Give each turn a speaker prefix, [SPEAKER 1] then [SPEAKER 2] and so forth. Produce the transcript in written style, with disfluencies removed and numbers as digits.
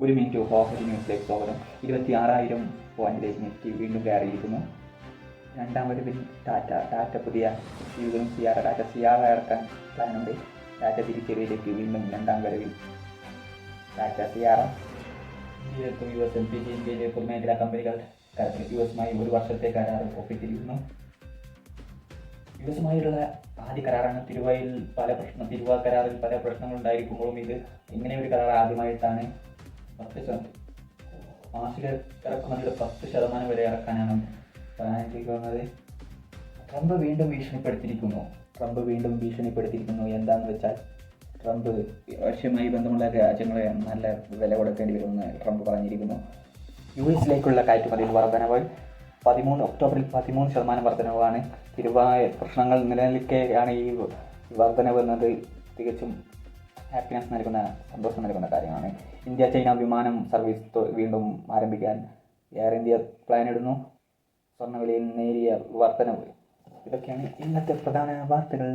[SPEAKER 1] ഒരു മിനിറ്റ് ഓഹരി ന്യൂസിലേക്ക് സ്വാഗതം. 26,000 പോയിന്റിലേക്ക് നിഫ്റ്റി വീണ്ടും കയറിയിരിക്കുന്നു. രണ്ടാമത് ടാറ്റ പുതിയ വീണ്ടും സിയാറ ഇറക്കാൻ പ്ലാനുണ്ട്. ടാറ്റ തിരിച്ചറിയിലേക്ക് വീണ്ടും രണ്ടാം വരവിൽ ടാറ്റ സിയാറ. ഇന്ത്യയിലേക്കും US LPG ഇന്ത്യയിലെ പൊതുമേഖലാ കമ്പനികൾ US-മായി 1 വർഷത്തെ കരാർ ഒപ്പിട്ടിരിക്കുന്നു. US-മായുള്ള ആദ്യ കരാറാണ്. തിരുവ കരാറിൽ പല പ്രശ്നങ്ങളുണ്ടായിരിക്കുമ്പോഴും ഇത് ഇങ്ങനെ ഒരു കരാർ ആദ്യമായിട്ടാണ്. മാസിക ഇറക്കുമതിയുടെ 10% വരെ ഇറക്കാനാണ് പ്ലാനിരിക്കുന്നത്. ട്രംപ് വീണ്ടും ഭീഷണിപ്പെടുത്തിയിരിക്കുന്നു. എന്താണെന്ന് വെച്ചാൽ ട്രംപ് റഷ്യയുമായി ബന്ധമുള്ള രാജ്യങ്ങളെ നല്ല വില കൊടുക്കേണ്ടി വരുമെന്ന് ട്രംപ് പറഞ്ഞിരിക്കുന്നു. US-ലേക്കുള്ള കയറ്റുമതിയിൽ വർധനവ് ഒക്ടോബറിൽ 13% വർധനവാണ്. പ്രശ്നങ്ങൾ നിലനിൽക്കെയാണ് ഈ വർധനവ് എന്നത് തികച്ചും സന്തോഷം നൽകുന്ന കാര്യമാണ്. ഇന്ത്യ-ചൈന വിമാനം സർവീസ് വീണ്ടും ആരംഭിക്കാൻ എയർ ഇന്ത്യ പ്ലാനിടുന്നു. സ്വർണ്ണവിലയിൽ നേരിയ വർധനവ്. ഇതൊക്കെയാണ് ഇന്നത്തെ പ്രധാന വാർത്തകൾ.